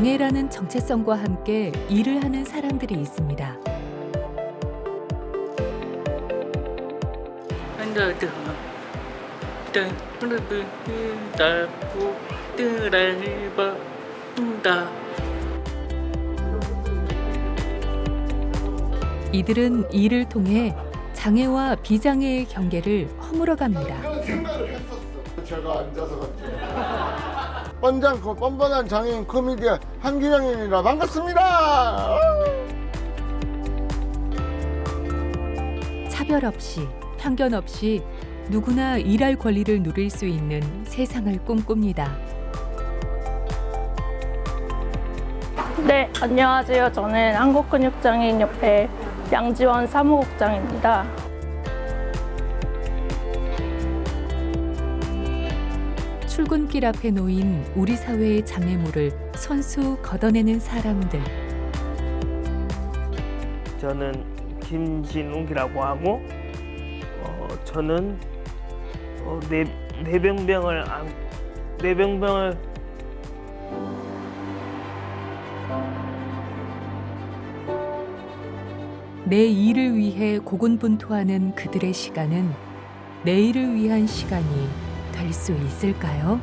장애라는 정체성과 함께 일을 하는 사람들이 있습니다. 이들은 일을 통해 장애와 비장애의 경계를 허물어갑니다. 이런 생각을 했었어. 제가 앉아서 같이. 뻔장고 뻔뻔한 장애인 코미디언 한기령입니다. 반갑습니다. 차별 없이, 편견 없이 누구나 일할 권리를 누릴 수 있는 세상을 꿈꿉니다. 네, 안녕하세요. 저는 한국근육장애인협회 양지원 사무국장입니다. 출근길 앞에 놓인 우리 사회의 장애물을 손수 걷어내는 사람들. 저는 김진욱이라고 하고 저는 뇌병병을 내 일을 위해 고군분투하는 그들의 시간은 내일을 위한 시간이 될 수 있을까요?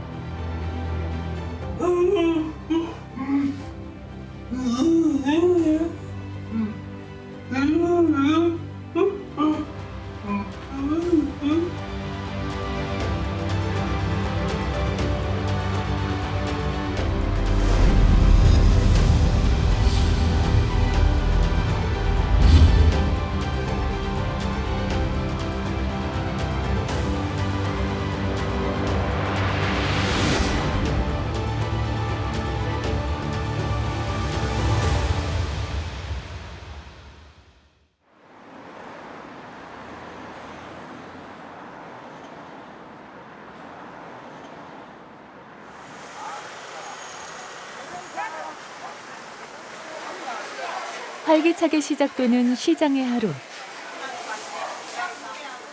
활기차게 시작되는 시장의 하루.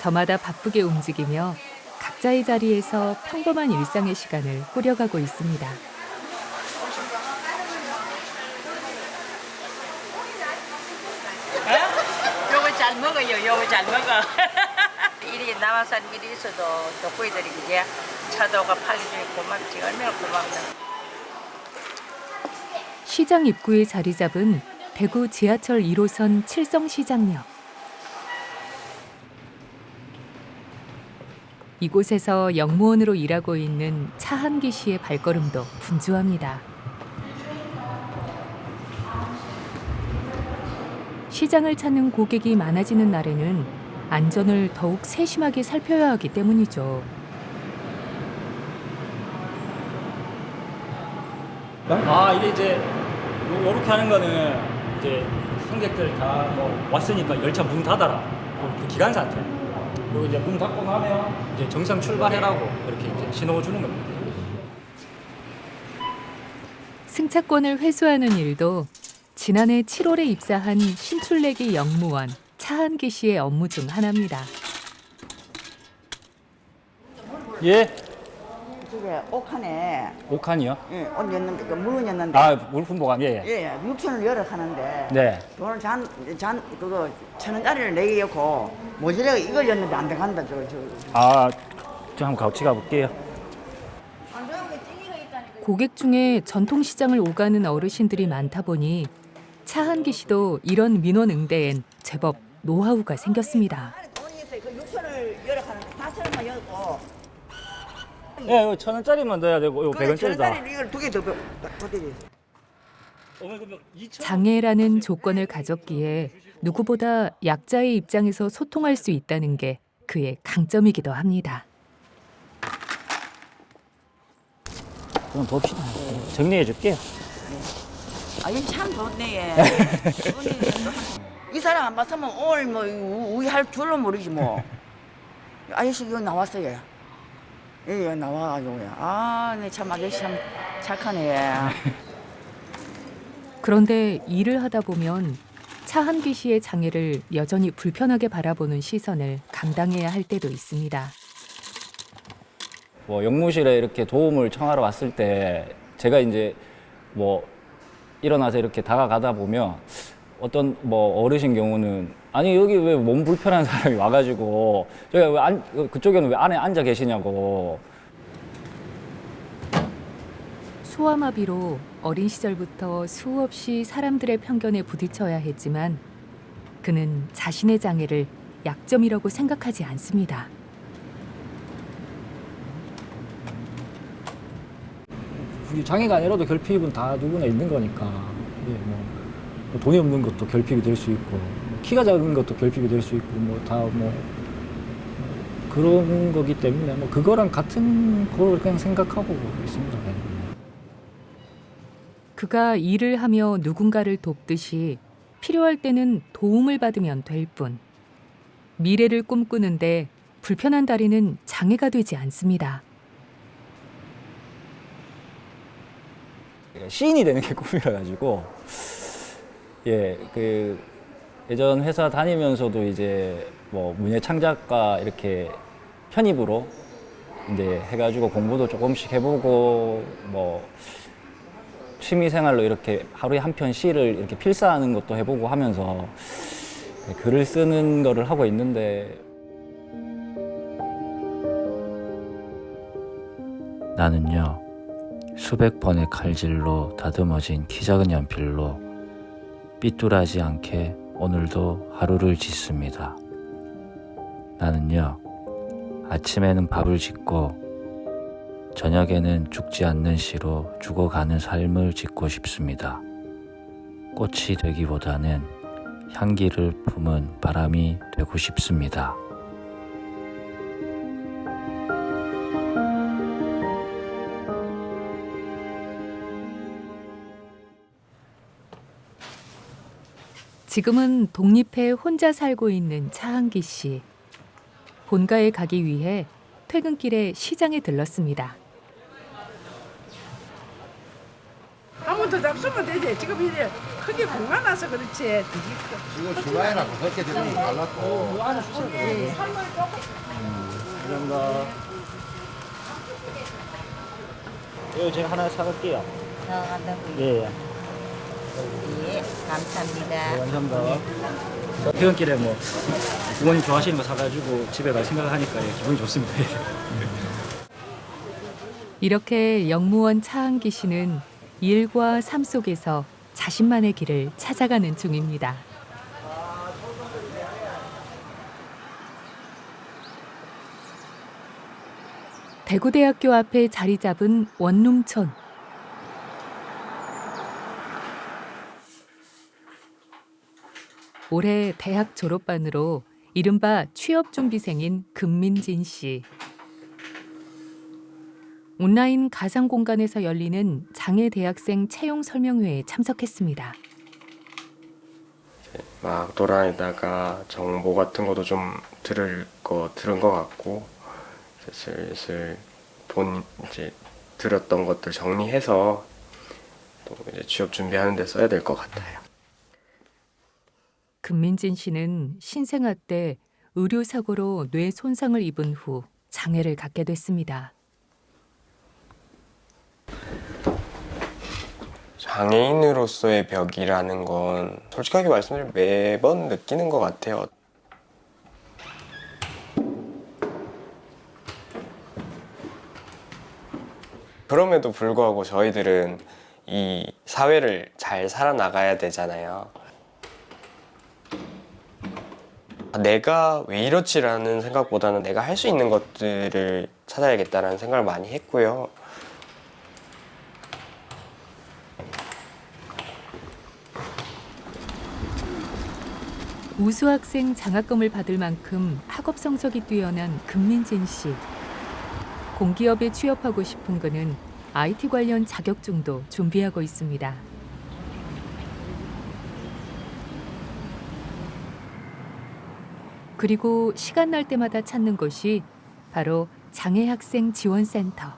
저마다 바쁘게 움직이며 각자의 자리에서 평범한 일상의 시간을 꾸려가고 있습니다. 요거 잘 먹어요. 요거 잘 먹어. 일이 남아산 일이 있어도 독거이들이 이제 차도가 팔려주니 고맙지. 얼마나 고맙나. 시장 입구에 자리 잡은 대구 지하철 1호선 칠성시장역. 이곳에서 역무원으로 일하고 있는 차한기 씨의 발걸음도 분주합니다. 시장을 찾는 고객이 많아지는 날에는 안전을 더욱 세심하게 살펴야 하기 때문이죠. 이게 이제 요렇게 하는 거는 이제 승객들 다 뭐 왔으니까 열차 문 닫아라. 그 기간 상태. 그리고 이제 문 닫고 나면 이제 정상 출발해라고 이렇게 이제 신호 주는 겁니다. 승차권을 회수하는 일도 지난해 7월에 입사한 신출내기 역무원 차한기 씨의 업무 중 하나입니다. 예, 집에 옥한에 옥한이요? 예, 옷 였는데 그 물건이었는데 물품 보관 예예. 예, 6천을 열어 하는데 네. 돈을 그거 1,000원짜리를 내기였고 모자래가 이걸 였는데 안 돼간다 저 한번 같이 가볼게요. 고객 중에 전통시장을 오가는 어르신들이 많다 보니 차한기 씨도 이런 민원 응대엔 제법 노하우가 생겼습니다. 돈이 있어요. 그 6천을 열어 하는데 4천원만 열고 예, 이거 1,000원짜리만 넣어야 되고 이거 100원짜리다. 1,000원짜리 이걸 두 개 더 보태지. 장애라는 조건을 가졌기에 누구보다 약자의 입장에서 소통할 수 있다는 게 그의 강점이기도 합니다. 그럼 봅시다. 정리해 줄게요. 이거 참 좋네. 이 사람 안 봤으면 오늘 뭐 우리 할 줄로 모르지 뭐. 아저씨 이거 나왔어요. 예, 나와가지고요. 네, 참 아저씨 참 착하네. 그런데 일을 하다 보면 차한기 씨의 장애를 여전히 불편하게 바라보는 시선을 감당해야 할 때도 있습니다. 뭐 영무실에 이렇게 도움을 청하러 왔을 때 제가 이제 뭐 일어나서 이렇게 다가가다 보면 어떤 뭐 어르신 경우는 아니 여기 왜 몸 불편한 사람이 와가지고 저기 왜 그쪽에는 왜 안에 앉아 계시냐고. 소아마비로 어린 시절부터 수없이 사람들의 편견에 부딪혀야 했지만 그는 자신의 장애를 약점이라고 생각하지 않습니다. 장애가 아니라도 결핍은 다 누구나 있는 거니까. 예, 뭐 돈이 없는 것도 결핍이 될 수 있고, 키가 작은 것도 결핍이 될 수 있고, 뭐 다 뭐 그런 거기 때문에 뭐 그거랑 같은 걸 그냥 생각하고 있습니다. 네. 그가 일을 하며 누군가를 돕듯이 필요할 때는 도움을 받으면 될 뿐. 미래를 꿈꾸는데 불편한 다리는 장애가 되지 않습니다. 시인이 되는 게 꿈이라 가지고 예, 그 예전 회사 다니면서도 이제 뭐 문예 창작가 이렇게 편입으로 이제 해가지고 공부도 조금씩 해보고 뭐 취미 생활로 이렇게 하루에 한 편 시를 이렇게 필사하는 것도 해보고 하면서 글을 쓰는 거를 하고 있는데 나는요 수백 번의 칼질로 다듬어진 키 작은 연필로 삐뚤하지 않게 오늘도 하루를 짓습니다. 나는요 아침에는 밥을 짓고 저녁에는 죽지 않는 시로 죽어가는 삶을 짓고 싶습니다. 꽃이 되기보다는 향기를 품은 바람이 되고 싶습니다. 지금은 독립해 혼자 살고 있는 차한기 씨. 본가에 가기 위해 퇴근길에 시장에 들렀습니다. 한 번 더 잡수면 되지. 지금 이래 크게 공간나서 그렇지. 이거 주말이라고 그렇게 되는 거 달랐고. 감사합니다. 이거 제가 하나 사갈게요. 예. 예, 감사합니다. 네, 감사합니다. 퇴근길에 뭐 부모님 좋아하시는 거 사가지고 집에 갈 생각을 하니까 예, 기분이 좋습니다. 이렇게 영무원 차한기 씨는 일과 삶 속에서 자신만의 길을 찾아가는 중입니다. 대구대학교 앞에 자리 잡은 원룸촌. 올해 대학 졸업반으로 이른바 취업준비생인 금민진 씨. 온라인 가상 공간에서 열리는 장애 대학생 채용 설명회에 참석했습니다. 막 돌아다니다가 정보 같은 것도 좀 들은 것 같고 슬슬 이제 들었던 것들 정리해서 또 이제 취업 준비하는 데 써야 될 것 같아요. 금민진 씨는 신생아 때 의료사고로 뇌 손상을 입은 후 장애를 갖게 됐습니다. 장애인으로서의 벽이라는 건 솔직하게 말씀드리면 매번 느끼는 것 같아요. 그럼에도 불구하고 저희들은 이 사회를 잘 살아나가야 되잖아요. 내가 왜 이렇지라는 생각보다는 내가 할 수 있는 것들을 찾아야겠다라는 생각을 많이 했고요. 우수학생 장학금을 받을 만큼 학업 성적이 뛰어난 금민진 씨. 공기업에 취업하고 싶은 그는 IT 관련 자격증도 준비하고 있습니다. 그리고 시간 날 때마다 찾는 곳이 바로 장애학생 지원센터.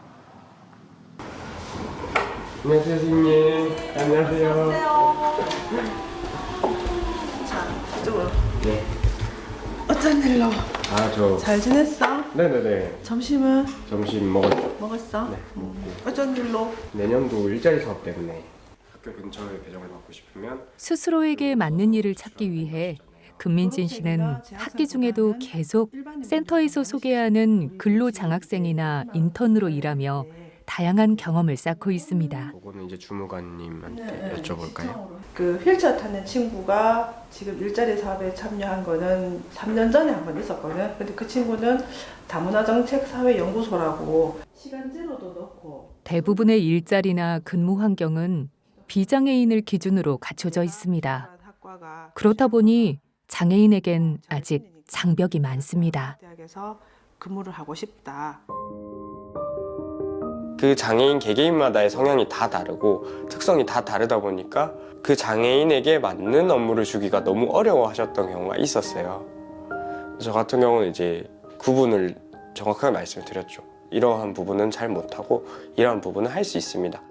안녕하세요, 선생님. 안녕하세요. 자, 이쪽으로. 네. 어쩐 일로? 저. 잘 지냈어? 네네네. 점심은 점심 먹었죠? 먹었어? 네. 어쩐 일로? 내년도 일자리 사업 때문에. 학교 근처에 배정을 받고 싶으면 스스로에게 맞는 일을 찾기 위해 금민진 씨는 학기 중에도 계속 센터에서 소개하는 근로 장학생이나 인턴으로 일하며 다양한 경험을 쌓고 있습니다. 그거는 이제 주무관님한테 여쭤볼까요? 그 휠체어 타는 친구가 지금 일자리 사업에 참여한 거는 3년 전에 한 번 있었거든. 근데 그 친구는 다문화정책사회연구소라고 시간제로도 넣고 대부분의 일자리나 근무 환경은 비장애인을 기준으로 갖춰져 있습니다. 그렇다 보니 장애인에겐 아직 장벽이 많습니다. 대학에서 근무를 하고 싶다. 그 장애인 개개인마다의 성향이 다 다르고 특성이 다 다르다 보니까 그 장애인에게 맞는 업무를 주기가 너무 어려워하셨던 경우가 있었어요. 저 같은 경우는 이제 구분을 정확하게 말씀을 드렸죠. 이러한 부분은 잘 못하고 이러한 부분은 할 수 있습니다.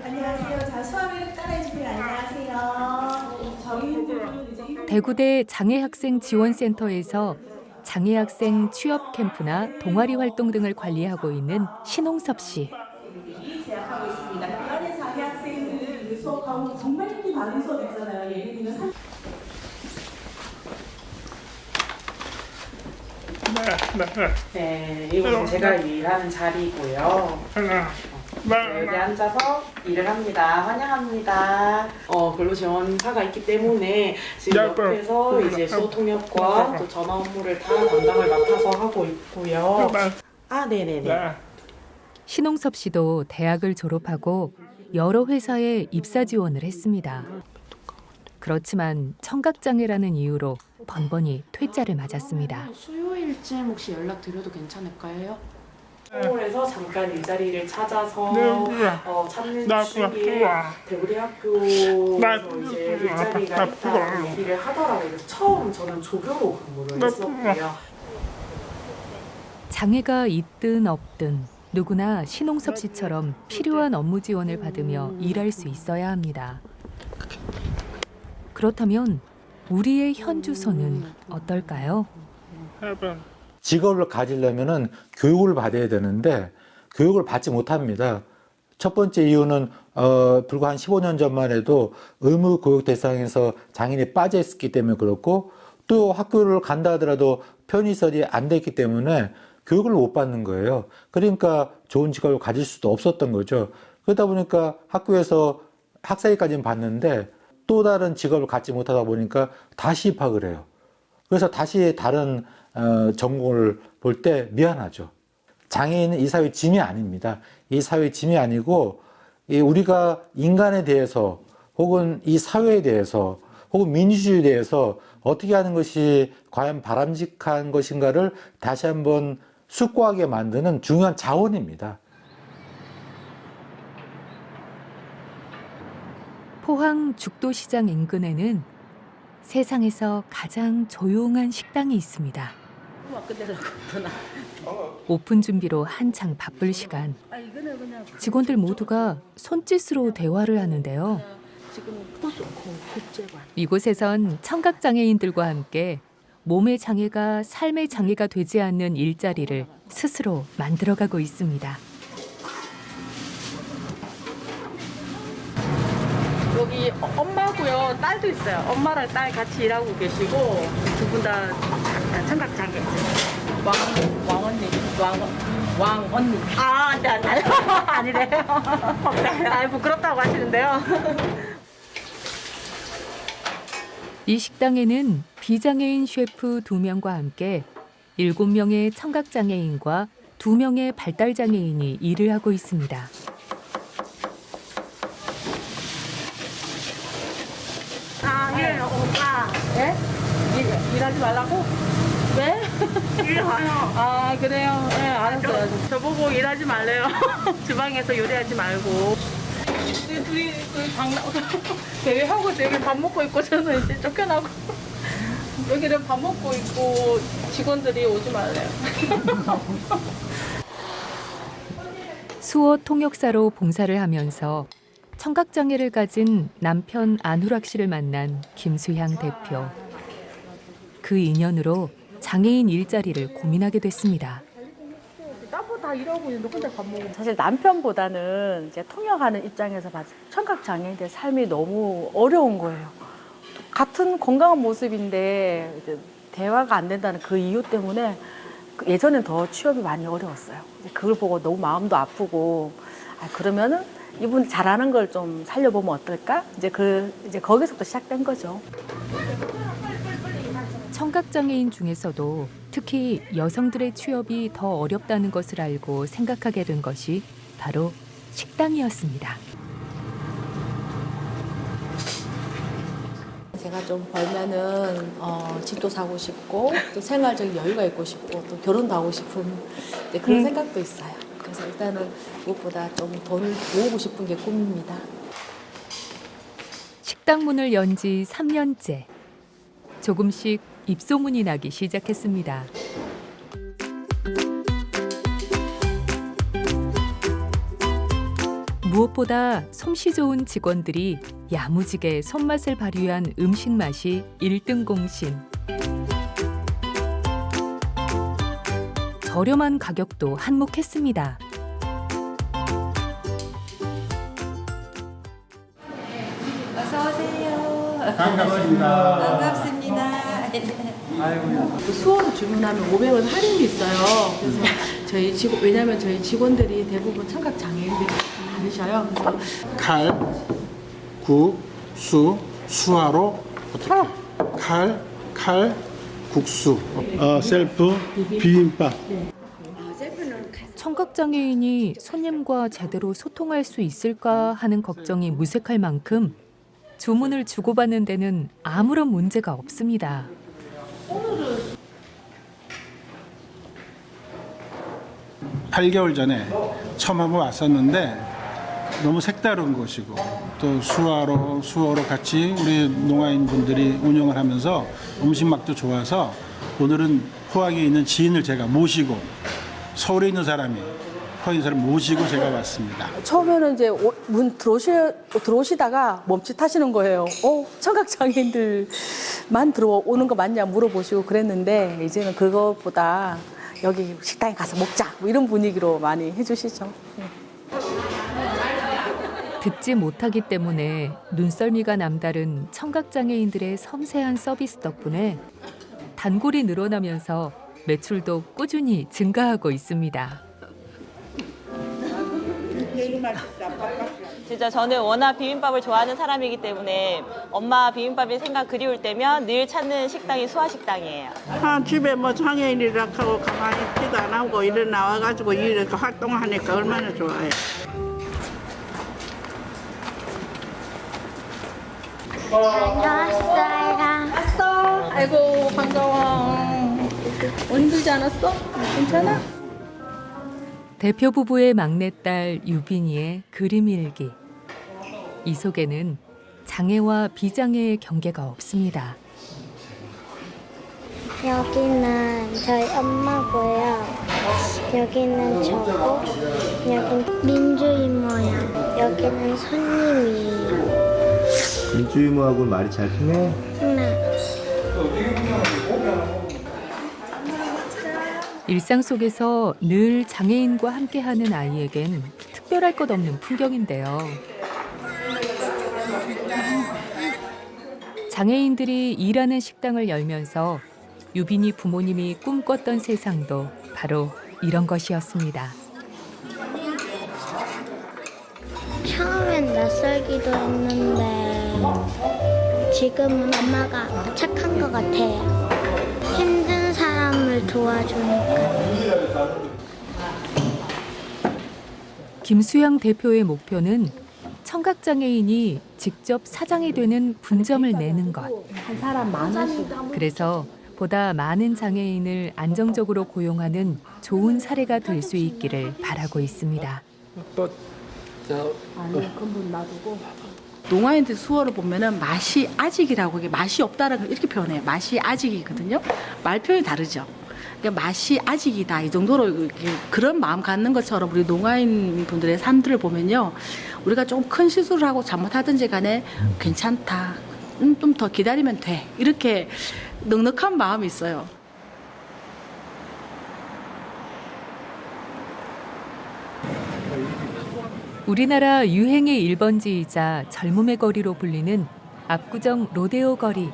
안녕하세요. 자, 수화기를 따라해주세요. 안녕하세요. 저희는 이제 대구대 장애학생 지원센터에서 장애학생 취업 캠프나 동아리 활동 등을 관리하고 있는 신홍섭 씨. 제약하고 있습니다. 그 안에 장애학생들 수업 가운데 정말 힘이 많은 수업 있잖아요. 예를 들면 네, 이곳은 제가 일하는 자리고요. 여기 앉아서 일을 합니다. 환영합니다. 근로지원사가 있기 때문에 지금 옆에서 이제 수어 통역과 또 전화 업무를 다 담당을 맡아서 하고 있고요. 아, 네네네. 신홍섭 씨도 대학을 졸업하고 여러 회사에 입사 지원을 했습니다. 그렇지만 청각장애라는 이유로 번번이 퇴짜를 맞았습니다. 수요일쯤 혹시 연락드려도 괜찮을까요? 서울에서 잠깐 일자리를 찾아서 찾는 중에 대구대학교에서 이제 일자리가 있다는 얘기를 하더라고요. 그래서 처음 저는 조교로 근무를 했었고요. 장애가 있든 없든 누구나 신홍섭 씨처럼 필요한 업무 지원을 받으며 일할 수 있어야 합니다. 그렇다면 우리의 현 주소는 어떨까요? 직업을 가지려면은 교육을 받아야 되는데 교육을 받지 못합니다. 첫 번째 이유는 불과 한 15년 전만 해도 의무 교육 대상에서 장애인이 빠져 있었기 때문에 그렇고 또 학교를 간다 하더라도 편의시설이 안 됐기 때문에 교육을 못 받는 거예요. 그러니까 좋은 직업을 가질 수도 없었던 거죠. 그러다 보니까 학교에서 학사위까지는 받는데 또 다른 직업을 갖지 못하다 보니까 다시 입학을 해요. 그래서 다시 다른 전공을 볼 때 미안하죠. 장애인은 이 사회의 짐이 아닙니다. 이 사회의 짐이 아니고 우리가 인간에 대해서 혹은 이 사회에 대해서 혹은 민주주의에 대해서 어떻게 하는 것이 과연 바람직한 것인가를 다시 한번 숙고하게 만드는 중요한 자원입니다. 포항 죽도시장 인근에는 세상에서 가장 조용한 식당이 있습니다. 오픈 준비로 한창 바쁠 시간. 직원들 모두가 손짓으로 대화를 하는데요. 이곳에선 청각장애인들과 함께 몸의 장애가 삶의 장애가 되지 않는 일자리를 스스로 만들어가고 있습니다. 여기 엄마고요, 딸도 있어요. 엄마랑 딸 같이 일하고 계시고 두 분 다 청각장애. 왕언니. 아, 안돼 안돼. 아니래요. 아, 부끄럽다고 하시는데요. 이 식당에는 비장애인 셰프 2명과 함께 7명의 청각장애인과 2명의 발달장애인이 일을 하고 있습니다. 예, 오빠. 예? 일하지 말라고? 왜? 일해요. 아, 그래요? 네, 알았어요. 저보고 일하지 말래요. 주방에서 요리하지 말고. 둘이 대회하고 여기 밥 먹고 있고 저는 이제 쫓겨나고 여기는 밥 먹고 있고 직원들이 오지 말래요. 수어 통역사로 봉사를 하면서 청각장애를 가진 남편 안후락 씨를 만난 김수향 대표. 그 인연으로 장애인 일자리를 고민하게 됐습니다. 나보다 다 일하고 있는데 혼자 밥 먹고. 사실 남편보다는 이제 통역하는 입장에서 봤을 때 청각 장애인들 삶이 너무 어려운 거예요. 같은 건강한 모습인데 이제 대화가 안 된다는 그 이유 때문에 예전엔 더 취업이 많이 어려웠어요. 그걸 보고 너무 마음도 아프고 그러면은 이분 잘하는 걸 좀 살려보면 어떨까? 이제 거기서부터 시작된 거죠. 청각장애인 중에서도 특히 여성들의 취업이 더 어렵다는 것을 알고 생각하게 된 것이 바로 식당이었습니다. 제가 좀 벌면은 집도 사고 싶고 또 생활적인 여유가 있고 싶고 또 결혼도 하고 싶은 그런 생각도 있어요. 그래서 일단은 무엇보다 좀 돈을 모으고 싶은 게 꿈입니다. 식당 문을 연 지 3년째. 조금씩 입소문이 나기 시작했습니다. 무엇보다 솜씨 좋은 직원들이 야무지게 손맛을 발휘한 음식 맛이 1등 공신. 저렴한 가격도 한몫했습니다. 어서 오세요. 반갑습니다. 반갑습니다. 수어로 주문하면 500원 할인이 있어요. 그래서 왜냐면 저희 직원들이 대부분 청각 장애인들이 많으셔요. 그래서 칼, 국, 수, 수화로 칼, 국수, 셀프, 비빔밥. 청각장애인이 손님과 제대로 소통할 수 있을까 하는 걱정이 무색할 만큼 주문을 주고받는 데는 아무런 문제가 없습니다. 8개월 전에 처음 한번 왔었는데 너무 색다른 곳이고 또 수어로 같이 우리 농아인 분들이 운영을 하면서 음식 맛도 좋아서 오늘은 포항에 있는 지인을 제가 모시고 서울에 있는 사람이 포항에 있는 사람 모시고 제가 왔습니다. 처음에는 이제 문 들어오시다가 멈칫하시는 거예요. 청각장애인들만 들어오는 거 맞냐 물어보시고 그랬는데 이제는 그것보다 여기 식당에 가서 먹자 뭐 이런 분위기로 많이 해주시죠. 듣지 못하기 때문에 눈썰미가 남다른 청각장애인들의 섬세한 서비스 덕분에 단골이 늘어나면서 매출도 꾸준히 증가하고 있습니다. 진짜 저는 워낙 비빔밥을 좋아하는 사람이기 때문에 엄마 비빔밥이 생각 그리울 때면 늘 찾는 식당이 수아식당이에요. 집에 뭐 장애인이라 하고 가만히 있지도 안 하고 이래 나와가지고 이렇게 활동하니까 얼마나 좋아요. 안녕하세요. 왔어. 아이고 반가워. 오늘 힘들지 않았어? 괜찮아? 대표 부부의 막내딸 유빈이의 그림 일기. 이 속에는 장애와 비장애의 경계가 없습니다. 여기는 저희 엄마고요. 여기는 저고, 여기는 민주 이모야. 여기는 손님이에요. 민주 이모하고 말이 잘 통해? 네. 일상 속에서 늘 장애인과 함께하는 아이에겐 특별할 것 없는 풍경인데요. 장애인들이 일하는 식당을 열면서 유빈이 부모님이 꿈꿨던 세상도 바로 이런 것이었습니다. 처음엔 낯설기도 했는데 지금은 엄마가 착한 것 같아요. 힘든 사람을 도와주니까. 김수영 대표의 목표는 청각장애인이 직접 사장이 되는 분점을 내는 것. 한 사람 많으시고. 그래서 보다 많은 장애인을 안정적으로 고용하는 좋은 사례가 될 수 있기를 바라고 있습니다. 아니, 그분 놔두고. 농아인들 수어를 보면은 맛이 아직이라고 이게 맛이 없다라는 걸 이렇게 표현해요. 맛이 아직이거든요. 말 표현이 다르죠. 그러니까 맛이 아직이다 이 정도로 이렇게 그런 마음 갖는 것처럼 우리 농아인 분들의 삶들을 보면요, 우리가 조금 큰 실수를 하고 잘못하든지 간에 괜찮다, 좀 더 기다리면 돼, 이렇게 넉넉한 마음이 있어요. 우리나라 유행의 1번지이자 젊음의 거리로 불리는 압구정 로데오 거리.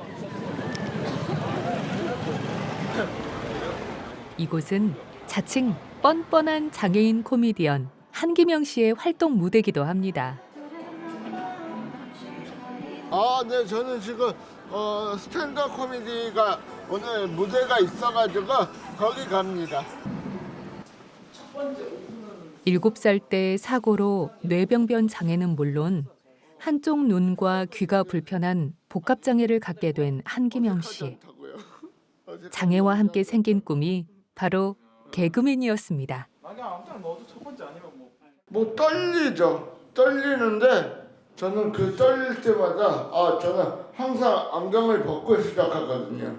이곳은 자칭 뻔뻔한 장애인 코미디언 한기명 씨의 활동 무대이기도 합니다. 네, 저는 지금 스탠드업 코미디가 오늘 무대가 있어가지고 거기 갑니다. 7살 때 사고로 뇌병변 장애는 물론 한쪽 눈과 귀가 불편한 복합장애를 갖게 된 한기명 씨. 장애와 함께 생긴 꿈이 바로 개그맨이었습니다. 뭐 떨리죠. 떨리는데 저는 그 떨릴 때마다 저는 항상 안경을 벗고 시작하거든요.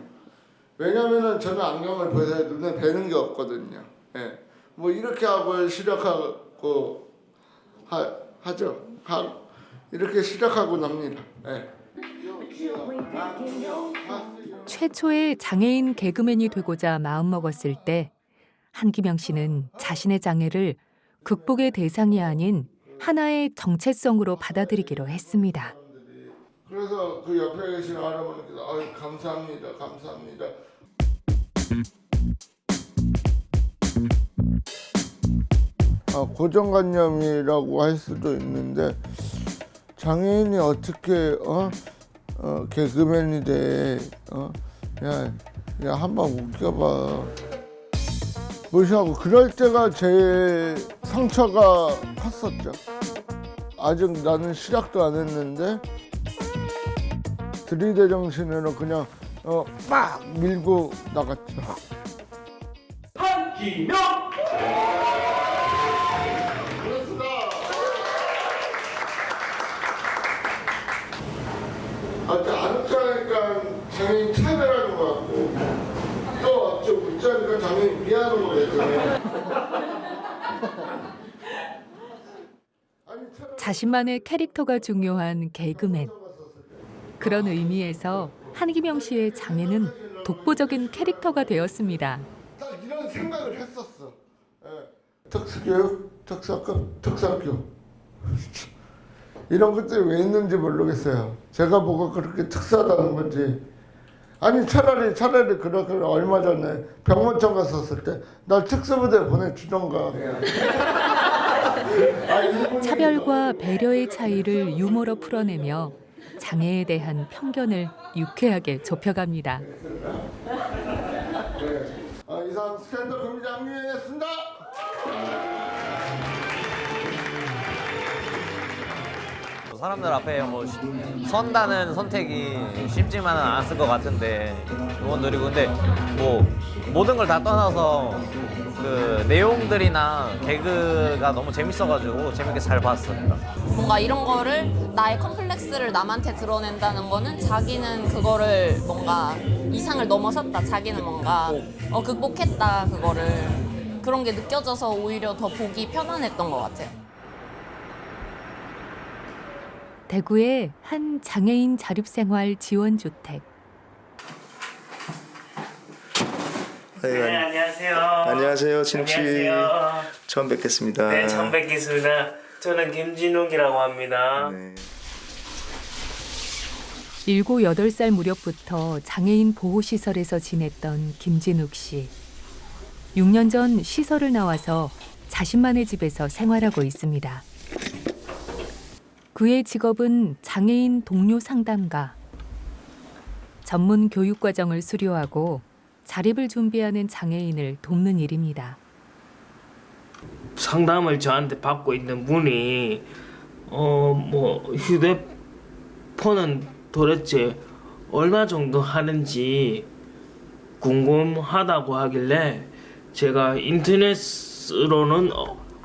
왜냐면은 저는 안경을 벗어야 눈에 뵈는 게 없거든요. 예. 뭐 이렇게 하고 시작하고 하죠. 이렇게 시작하고 납니다. 예. 최초의 장애인 개그맨이 되고자 마음먹었을 때 한기명 씨는 자신의 장애를 극복의 대상이 아닌 하나의 정체성으로 받아들이기로 했습니다. 그래서 그 옆에 계신 할아버님께서 감사합니다. 감사합니다. 고정관념이라고 할 수도 있는데 장애인이 어떻게 개그맨이 돼? 야 한번 웃겨봐. 무시하고 그럴 때가 제일 상처가 컸었죠. 아직 나는 시작도 안 했는데 들이대 정신으로 그냥 막 밀고 나갔죠. 한기명! 안 웃자니까 장애인 차별하는 것 같고 또 좀 웃자니까 장애인 미안한 거 같아요. 자신만의 캐릭터가 중요한 개그맨. 그런 의미에서 한기명 씨의 장애는 독보적인 캐릭터가 되었습니다. 딱 이런 생각을 했었어. 특수교육, 특수학급, 특수학교. 이런 것들이 왜 있는지 모르겠어요. 제가 뭐가 그렇게 특수하다는 건지. 아니 차라리 그렇게 얼마 전에 병원청 갔었을 때 날 특수부대 보내주던가. 차별과 배려의 차이를 유머로 풀어내며 장애에 대한 편견을 유쾌하게 좁혀갑니다. 이상 스탠드 금지 장미였습니다. 사람들 앞에 뭐 선다는 선택이 쉽지만은 않았을 것 같은데 의원들이고 근데 뭐 모든 걸 다 떠나서 그 내용들이나 개그가 너무 재밌어가지고 재밌게 잘 봤습니다. 뭔가 이런 거를 나의 컴플렉스를 남한테 드러낸다는 거는 자기는 그거를 뭔가 이상을 넘어섰다. 자기는 뭔가 극복했다 그거를. 그런 게 느껴져서 오히려 더 보기 편안했던 것 같아요. 대구의 한 장애인 자립생활 지원주택. 네, 안녕하세요. 안녕하세요, 진욱 씨. 안녕하세요. 처음 뵙겠습니다. 네, 처음 뵙겠습니다. 저는 김진욱이라고 합니다. 네. 7, 8살 무렵부터 장애인 보호시설에서 지냈던 김진욱 씨. 6년 전 시설을 나와서 자신만의 집에서 생활하고 있습니다. 그의 직업은 장애인 동료 상담가. 전문 교육 과정을 수료하고 자립을 준비하는 장애인을 돕는 일입니다. 상담을 저한테 받고 있는 분이 뭐 휴대폰은 도대체 얼마 정도 하는지 궁금하다고 하길래 제가 인터넷으로는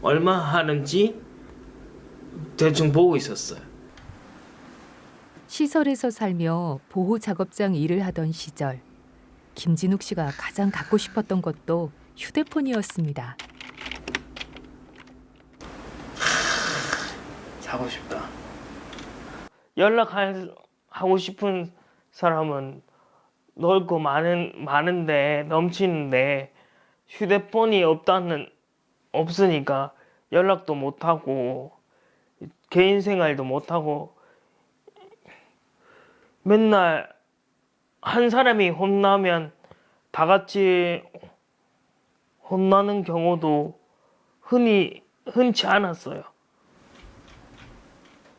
얼마 하는지 대충 보고 있었어요. 시설에서 살며 보호 작업장 일을 하던 시절 김진욱 씨가 가장 갖고 싶었던 것도 휴대폰이었습니다. 사고 싶다. 연락하고 싶은 사람은 넓고 많은데 넘치는데 휴대폰이 없으니까 연락도 못 하고 개인 생활도 못하고 맨날 한 사람이 혼나면 다 같이 혼나는 경우도 흔치 않았어요.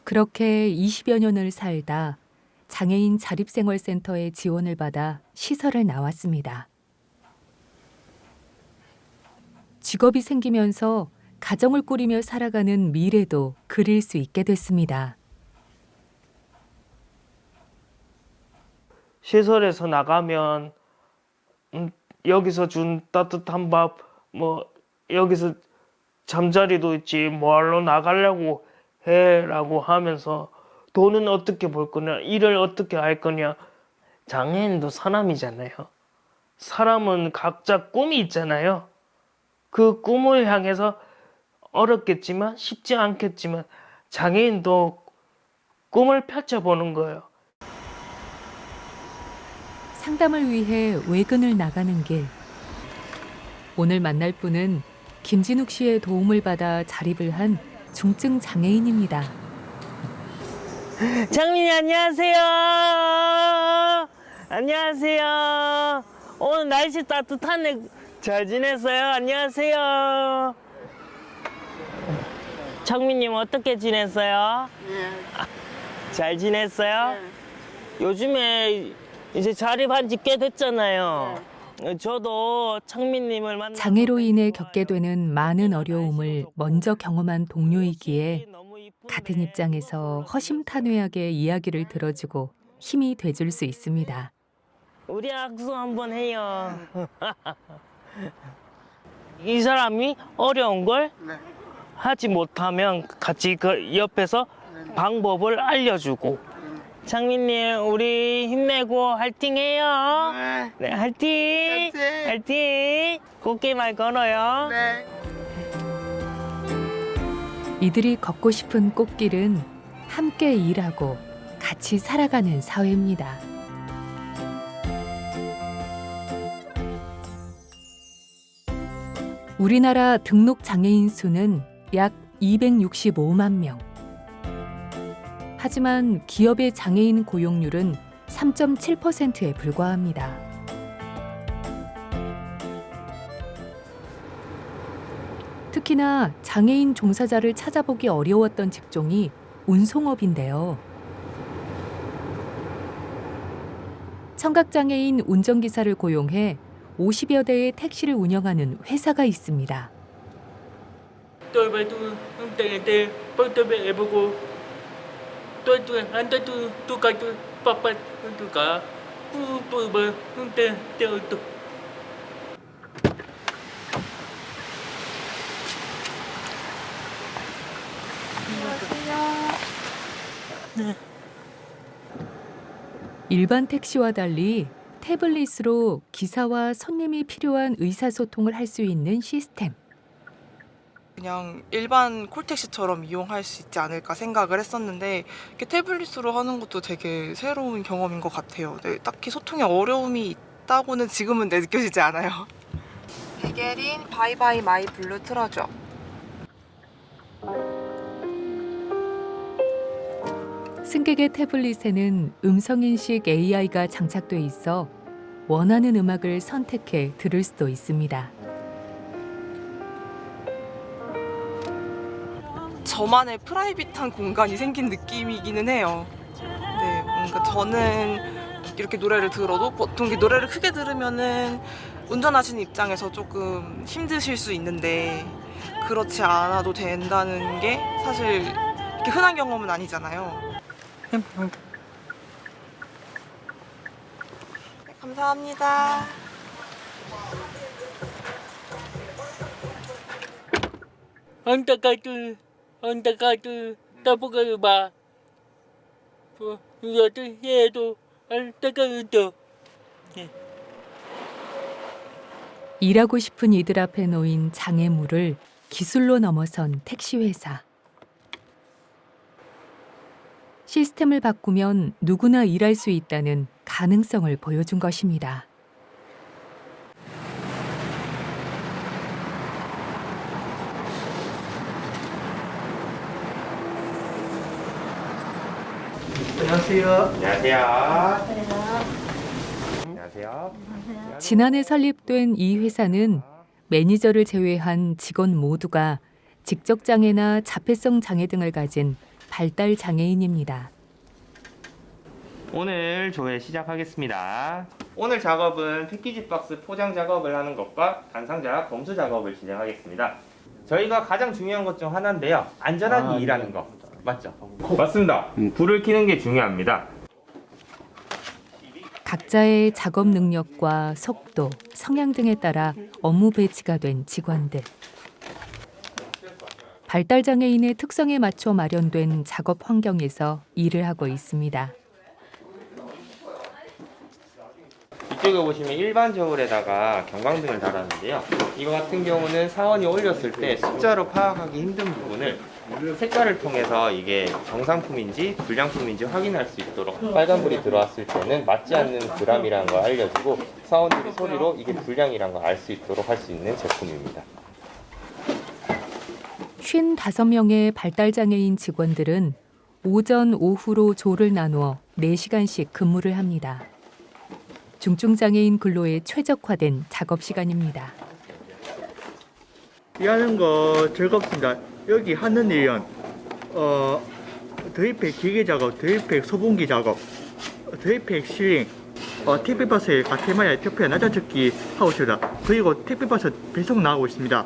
그렇게 20여 년을 살다 장애인 자립생활센터의 지원을 받아 시설을 나왔습니다. 직업이 생기면서 가정을 꾸리며 살아가는 미래도 그릴 수 있게 됐습니다. 시설에서 나가면 여기서 준 따뜻한 밥, 뭐 여기서 잠자리도 있지 뭐하러 나가려고 해라고 하면서 돈은 어떻게 벌 거냐, 일을 어떻게 할 거냐. 장애인도 사람이잖아요. 사람은 각자 꿈이 있잖아요. 그 꿈을 향해서 어렵겠지만 쉽지 않겠지만 장애인도 꿈을 펼쳐보는 거예요. 상담을 위해 외근을 나가는 길. 오늘 만날 분은 김진욱 씨의 도움을 받아 자립을 한 중증 장애인입니다. 장민이 안녕하세요. 안녕하세요. 오늘 날씨 따뜻하네. 잘 지냈어요? 안녕하세요. 장민님 어떻게 지냈어요? 잘 지냈어요? 요즘에 이제 자립한 지 꽤 됐잖아요. 저도 창민님을 만나 장애로 인해 겪게 되는 많은 어려움을 먼저 경험한 동료이기에 같은 입장에서 허심탄회하게 이야기를 들어주고 힘이 돼줄 수 있습니다. 우리 악수 한번 해요. 이 사람이 어려운 걸 하지 못하면 같이 그 옆에서 방법을 알려주고. 장민님, 우리 힘내고 화이팅해요. 네, 화이팅. 화이팅. 꽃게말 걸어요. 네. 이들이 걷고 싶은 꽃길은 함께 일하고 같이 살아가는 사회입니다. 우리나라 등록 장애인 수는 약 265만 명. 하지만 기업의 장애인 고용률은 3.7%에 불과합니다. 특히나 장애인 종사자를 찾아보기 어려웠던 직종이 운송업인데요. 청각장애인 운전기사를 고용해 50여 대의 택시를 운영하는 회사가 있습니다. tôi với tôi 해보고 tôi anh tôi coi tôi papa tôi cả tôi bơ tôi 일반 택시와 달리 태블릿으로 기사와 손님이 필요한 의사소통을 할 수 있는 시스템. 그냥 일반 콜택시처럼 이용할 수 있지 않을까 생각을 했었는데 이렇게 태블릿으로 하는 것도 되게 새로운 경험인 것 같아요. 네, 딱히 소통에 어려움이 있다고는 지금은 느껴지지 않아요. 백예린 바이바이 마이 블루 틀어줘. 승객의 태블릿에는 음성인식 AI가 장착돼 있어 원하는 음악을 선택해 들을 수도 있습니다. 저만의 프라이빗한 공간이 생긴 느낌이기는 해요. 네, 뭔가 저는 이렇게 노래를 들어도 보통 노래를 크게 들으면은 운전하시는 입장에서 조금 힘드실 수 있는데 그렇지 않아도 된다는 게 사실 이렇게 흔한 경험은 아니잖아요. 네, 감사합니다. 안타까도 따보고 봐. 이것도 해도 안타까도. 일하고 싶은 이들 앞에 놓인 장애물을 기술로 넘어선 택시회사. 시스템을 바꾸면 누구나 일할 수 있다는 가능성을 보여준 것입니다. 안녕하세요. 안녕하세요. 지난해 설립된 이 회사는 매니저를 제외한 직원 모두가 직접장애나 자폐성 장애 등을 가진 발달 장애인입니다. 오늘 조회 시작하겠습니다. 오늘 작업은 패키지 박스 포장 작업을 하는 것과 단상자 검수 작업을 진행하겠습니다. 저희가 가장 중요한 것 중 하나인데요. 안전하게 일하는 거. 맞죠? 맞습니다. 불을 켜는 게 중요합니다. 각자의 작업 능력과 속도, 성향 등에 따라 업무 배치가 된 직원들. 발달장애인의 특성에 맞춰 마련된 작업 환경에서 일을 하고 있습니다. 이쪽에 보시면 일반저울에다가 경광등을 달았는데요. 이거 같은 경우는 사원이 올렸을 때 숫자로 파악하기 힘든 부분을 색깔을 통해서 이게 정상품인지 불량품인지 확인할 수 있도록 빨간불이 들어왔을 때는 맞지 않는 그람이라는 걸 알려주고 사원들이 소리로 이게 불량이라는 걸 알 수 있도록 할 수 있는 제품입니다. 55명의 발달장애인 직원들은 오전, 오후로 조를 나누어 4시간씩 근무를 합니다. 중증장애인 근로에 최적화된 작업 시간입니다. 일하는 거 즐겁습니다. 여기 하는 일은 드립팩 기계 작업, 드립팩 소분기 작업, 드립팩 실링, 택배버스에 가테마야 표피와 낮아적기 하고 있습니다. 그리고 택배버스 배송 나가고 있습니다.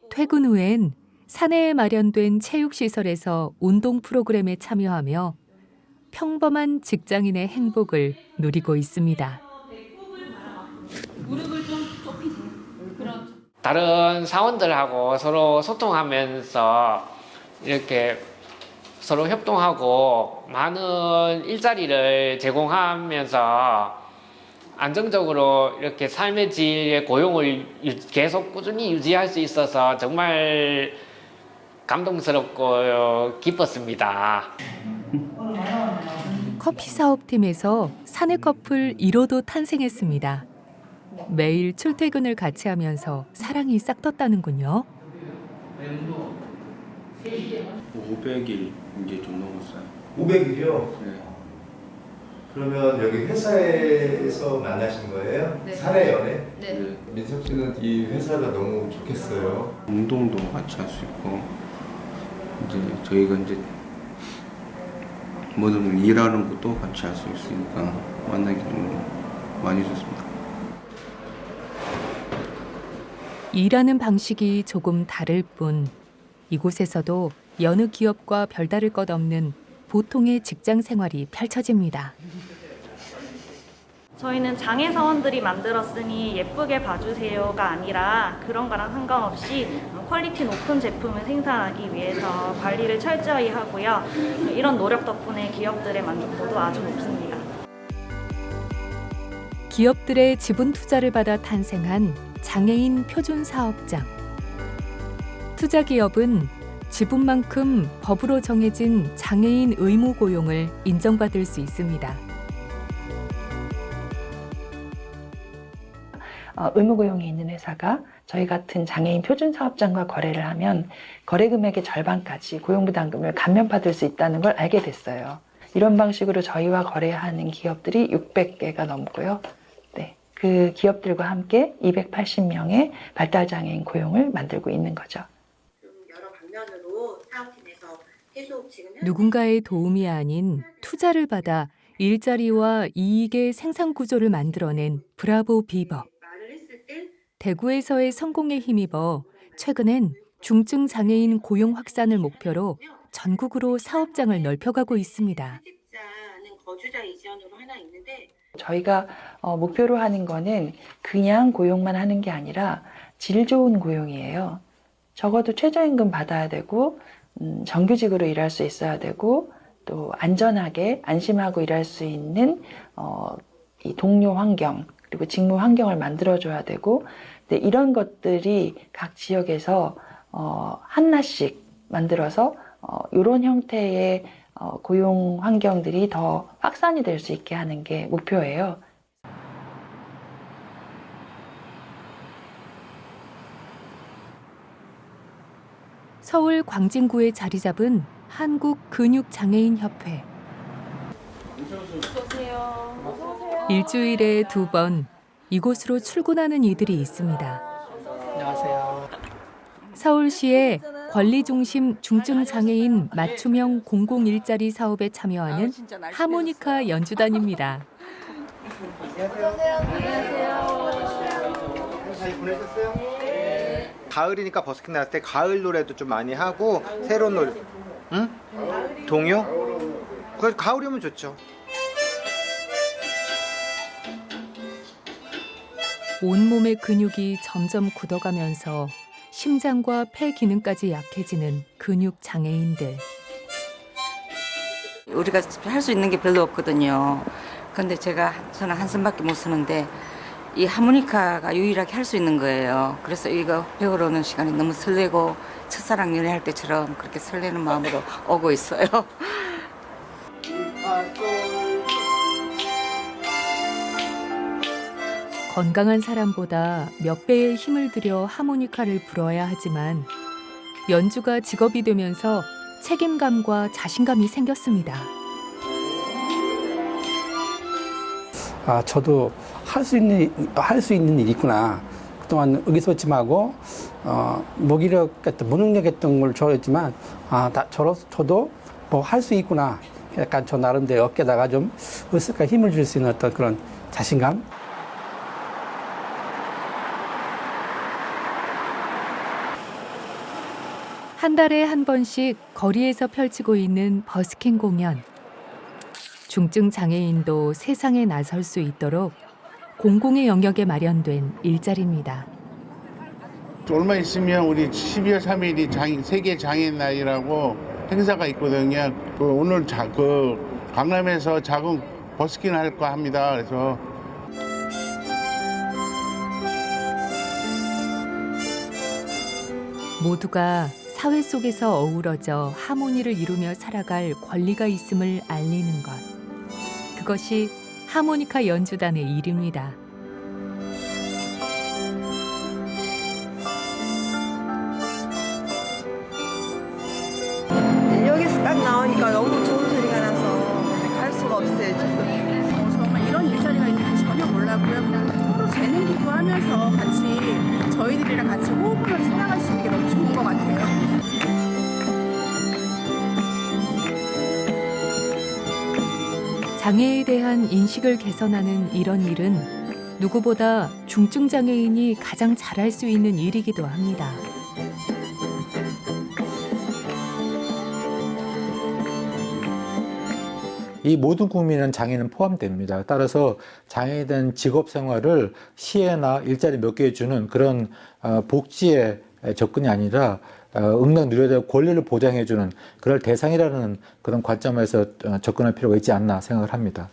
퇴근 후엔 사내에 마련된 체육시설에서 운동 프로그램에 참여하며 평범한 직장인의 행복을 누리고 있습니다. 다른 사원들하고 서로 소통하면서 이렇게 서로 협동하고 많은 일자리를 제공하면서 안정적으로 이렇게 삶의 질의 고용을 계속 꾸준히 유지할 수 있어서 정말 감동스럽고 기뻤습니다. 커피 사업팀에서 사내 커플 1호도 탄생했습니다. 매일 출퇴근을 같이 하면서 사랑이 싹텄다는군요. 500일 이제 좀 넘었어요. 500일이요? 네. 그러면 여기 회사에서 만나신 거예요? 네. 사내 연애? 네. 민석 씨는 이 회사가 너무 좋겠어요. 운동도 같이 할 수 있고 이제 저희가 이제 뭐든 일하는 것도 같이 할 수 있으니까 만나기 좀 많이 좋습니다. 일하는 방식이 조금 다를 뿐 이곳에서도 여느 기업과 별다를 것 없는 보통의 직장 생활이 펼쳐집니다. 저희는 장애 사원들이 만들었으니 예쁘게 봐주세요가 아니라 그런 거랑 상관없이 퀄리티 높은 제품을 생산하기 위해서 관리를 철저히 하고요. 이런 노력 덕분에 기업들의 만족도도 아주 높습니다. 기업들의 지분 투자를 받아 탄생한 장애인 표준 사업장. 투자 기업은 지분만큼 법으로 정해진 장애인 의무 고용을 인정받을 수 있습니다. 의무 고용이 있는 회사가 저희 같은 장애인 표준 사업장과 거래를 하면 거래 금액의 절반까지 고용부담금을 감면받을 수 있다는 걸 알게 됐어요. 이런 방식으로 저희와 거래하는 기업들이 600개가 넘고요. 네, 그 기업들과 함께 280명의 발달장애인 고용을 만들고 있는 거죠. 누군가의 도움이 아닌 투자를 받아 일자리와 이익의 생산 구조를 만들어낸 브라보 비버. 대구에서의 성공에 힘입어 최근엔 중증 장애인 고용 확산을 목표로 전국으로 사업장을 넓혀가고 있습니다. 저희가 목표로 하는 거는 그냥 고용만 하는 게 아니라 질 좋은 고용이에요. 적어도 최저임금 받아야 되고 정규직으로 일할 수 있어야 되고 또 안전하게 안심하고 일할 수 있는 이 동료 환경 그리고 직무 환경을 만들어줘야 되고 이런 것들이 각 지역에서 하나씩 만들어서 이런 형태의 고용 환경들이 더 확산이 될 수 있게 하는 게 목표예요. 서울 광진구에 자리 잡은 한국근육장애인협회. 일주일에 2번 이곳으로 출근하는 이들이 있습니다. 안녕하세요. 서울시의 권리중심 중증장애인 맞춤형 공공일자리 사업에 참여하는 하모니카 연주단입니다. 잘 보내셨어요? 가을이니까 버스킹 나왔을 때 가을 노래도 좀 많이 하고 새로운 노래, 응? 동요? 그 가을이면 좋죠. 온몸의 근육이 점점 굳어가면서 심장과 폐 기능까지 약해지는 근육 장애인들. 우리가 할 수 있는 게 별로 없거든요. 근데 저는 한숨밖에 못 쓰는데 이 하모니카가 유일하게 할 수 있는 거예요. 그래서 이거 배우러 오는 시간이 너무 설레고 첫사랑 연애할 때처럼 그렇게 설레는 마음으로 오고 있어요. 건강한 사람보다 몇 배의 힘을 들여 하모니카를 불어야 하지만 연주가 직업이 되면서 책임감과 자신감이 생겼습니다. 저도 할 수 있는 일이 있구나. 그동안 의기소침하고 무기력했던 무능력했던 걸 좋아했지만 저도 뭐 할 수 있구나. 약간 저 나름대로 어깨다가 좀 으쓱하게 힘을 줄 수 있는 어떤 그런 자신감. 한 달에 한 번씩 거리에서 펼치고 있는 버스킹 공연. 중증 장애인도 세상에 나설 수 있도록 공공의 영역에 마련된 일자리입니다. 얼마 있으면 우리 12월 3일이 세계 장애인 날이라고 행사가 있거든요. 오늘 강남에서 작은 버스킹을 할까 합니다. 그래서 모두가 사회 속에서 어우러져 하모니를 이루며 살아갈 권리가 있음을 알리는 것. 그것이 하모니카 연주단의 일입니다. 여기서 딱 나오니까 너무 좋은 소리가 나서 갈 수가 없어요, 지금. 정말 이런 일자리가 있는지 전혀 몰랐고요. 그냥 서로 재능 기부하면서 같이 저희들이랑 같이 호흡을 해서 살아갈 수 있는 게 너무 좋은 것 같아요. 장애에 대한 인식을 개선하는 이런 일은 누구보다 중증 장애인이 가장 잘할 수 있는 일이기도 합니다. 이 모든 국민은 장애는 포함됩니다. 따라서 장애에 대한 직업 생활을 시혜나 일자리 몇 개 주는 그런 복지의 접근이 아니라 응당 누려야 될 권리를 보장해주는 그럴 대상이라는 그런 관점에서 접근할 필요가 있지 않나 생각을 합니다.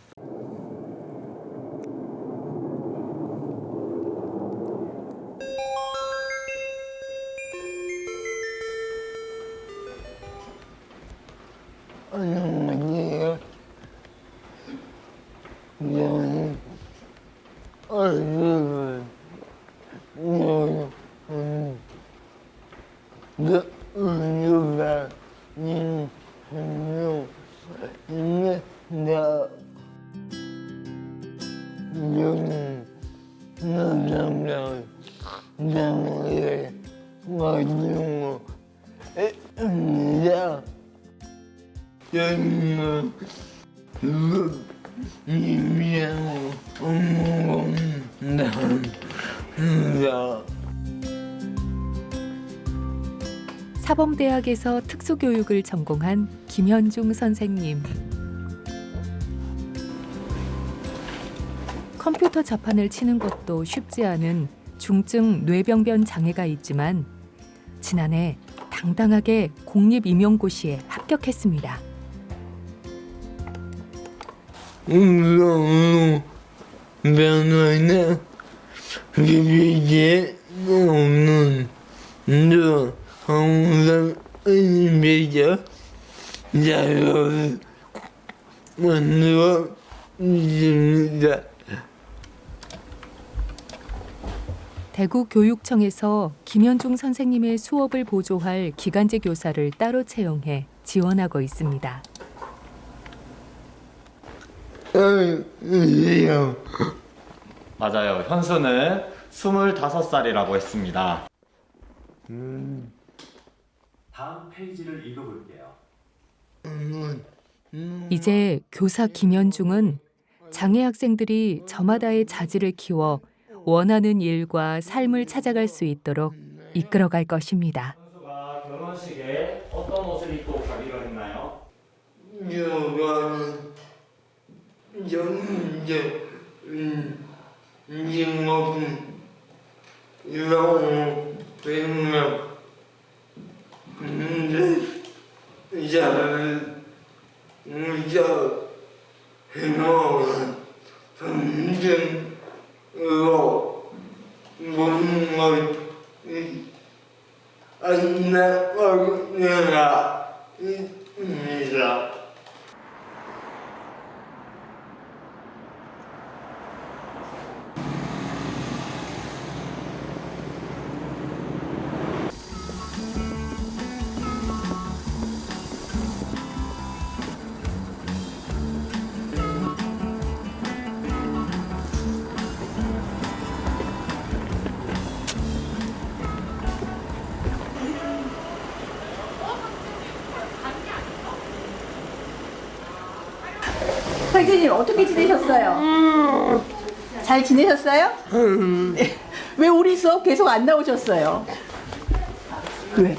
사범대학에서 특수교육을 전공한 김현중 선생님. 컴퓨터 자판을 치는 것도 쉽지 않은 중증 뇌병변 장애가 있지만 지난해 당당하게 공립임용고시에 합격했습니다. 병원에 비비게 없는 항상 의미죠. 잘 만들어 있습니다. 대구교육청에서 김현중 선생님의 수업을 보조할 기간제 교사를 따로 채용해 지원하고 있습니다. 맞아요. 현수는 25살이라고 했습니다. 다음 페이지를 읽어볼게요. 이제 교사 김현중은 장애 학생들이 저마다의 자질을 키워 원하는 일과 삶을 찾아갈 수 있도록 이끌어갈 것입니다. 현수가 결혼식에 어떤 옷을 입고 가기로 했나요? 상진님 어떻게 지내셨어요? 잘 지내셨어요? 왜 우리 수업 계속 안 나오셨어요? 왜?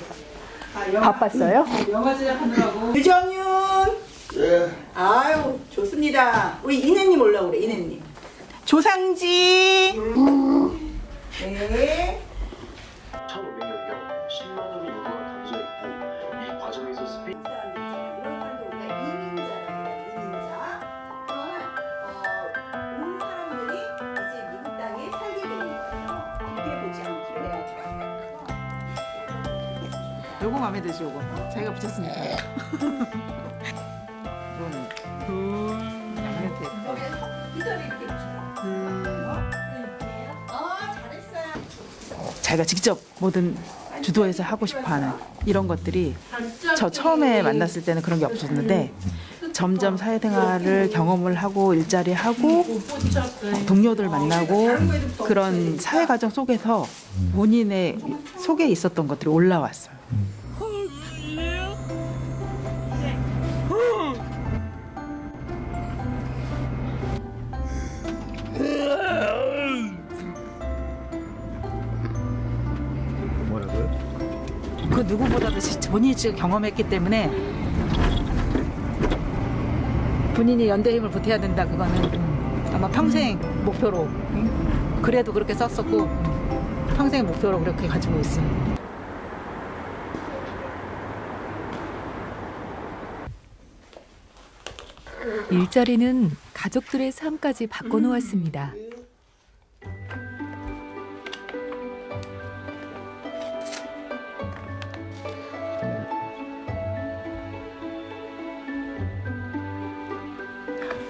바빴어요? 영화 제작하느라고. 유정윤. 네. 아유 좋습니다. 우리 이내님 올라오래 이내님. 조상지. 네. 1500년경 10만 원의 요구가 담겨 있고 이 과정에서 스페인 요거 마음에 드시 요거 자기가 붙였으니까. 양면 테이프. 이전에 이렇게 잘했어요. 자기가 직접 뭐든 주도해서 하고 싶어하는 이런 것들이 저 처음에 만났을 때는 그런 게 없었는데 점점 사회생활을 경험을 하고 일자리 하고 동료들 만나고 그런 사회과정 속에서 본인의 속에 있었던 것들이 올라왔어요. 뭐라고요? 그 누구보다도 본인이 지금 경험했기 때문에 본인이 연대힘을 보태야 된다. 그거는 아마 평생 목표로 그래도 그렇게 썼었고 평생 목표로 그렇게 가지고 있어요. 일자리는 가족들의 삶까지 바꿔놓았습니다.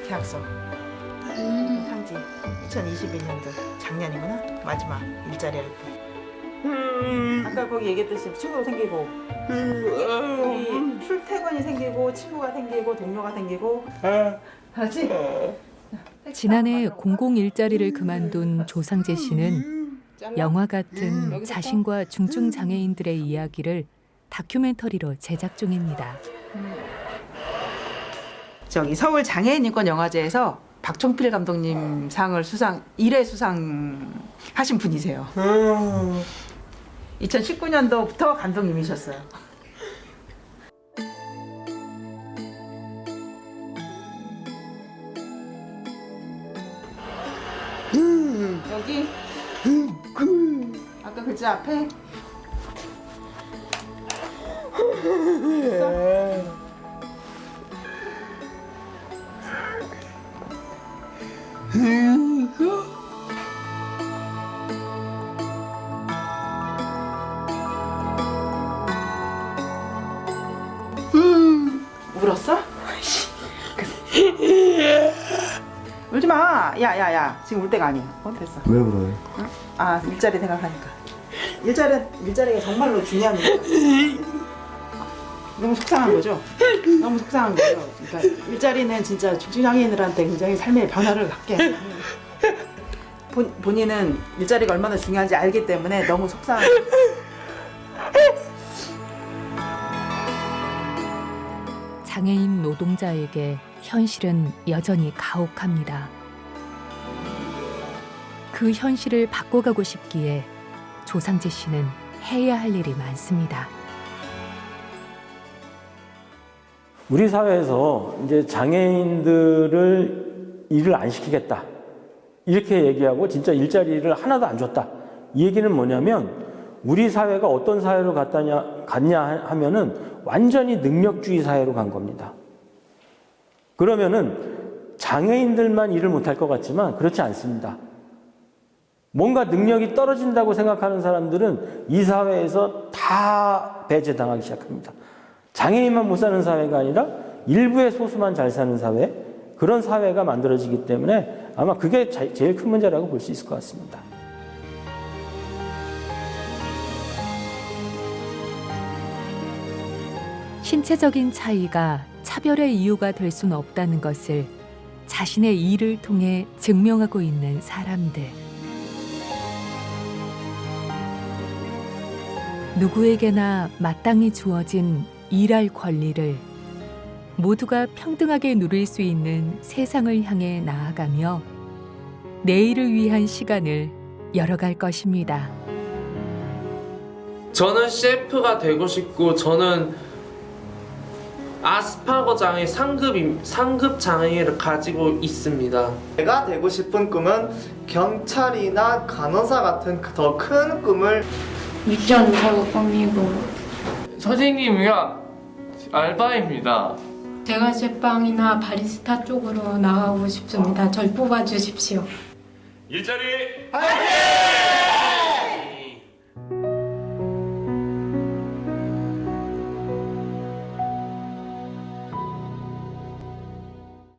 계약서 상지 2021년도 작년이구나 마지막 일자리 할 때. 아까 거기 얘기했듯이 친구도 생기고 출퇴근이 생기고 친구가 생기고 동료가 생기고 알지? 지난해 공공 일자리를 그만둔 조상재 씨는 영화 같은 자신과 중증 장애인들의 이야기를 다큐멘터리로 제작 중입니다. 저기 서울 장애인인권 영화제에서 박종필 감독님 상을 수상 1회 수상하신 분이세요. 2019년도부터 감독님이셨어요. 여기 아까 글자 앞에 있어? 울었어? 울지 마. 야야야 지금 울 때가 아니야. 됐어. 왜 울어요? 아 일자리 생각하니까. 일자리가 정말로 중요한 거야. 너무 속상한 거죠. 너무 속상한 거죠. 그러니까 일자리는 진짜 중증장애인들한테 굉장히 삶의 변화를 갖게 해요. 본인은 일자리가 얼마나 중요한지 알기 때문에 너무 속상한 거예요. 장애인 노동자에게 현실은 여전히 가혹합니다. 그 현실을 바꿔가고 싶기에 조상재 씨는 해야 할 일이 많습니다. 우리 사회에서 이제 장애인들을 일을 안 시키겠다. 이렇게 얘기하고 진짜 일자리를 하나도 안 줬다. 이 얘기는 뭐냐면 우리 사회가 어떤 사회로 갔냐 하면은 완전히 능력주의 사회로 간 겁니다. 그러면은 장애인들만 일을 못할 것 같지만 그렇지 않습니다. 뭔가 능력이 떨어진다고 생각하는 사람들은 이 사회에서 다 배제당하기 시작합니다. 장애인만 못 사는 사회가 아니라 일부의 소수만 잘 사는 사회, 그런 사회가 만들어지기 때문에 아마 그게 제일 큰 문제라고 볼 수 있을 것 같습니다. 신체적인 차이가 차별의 이유가 될 수는 없다는 것을 자신의 일을 통해 증명하고 있는 사람들. 누구에게나 마땅히 주어진 일할 권리를 모두가 평등하게 누릴 수 있는 세상을 향해 나아가며 내일을 위한 시간을 열어갈 것입니다. 저는 셰프가 되고 싶고 저는 아스파거 장애 상급 장애를 가지고 있습니다. 제가 되고 싶은 꿈은 경찰이나 간호사 같은 더 큰 꿈을 유치원사고 꿈이고 선생님이야 알바입니다. 제가 제빵이나 바리스타 쪽으로 나가고 싶습니다. 절 뽑아주십시오. 일자리 화이팅!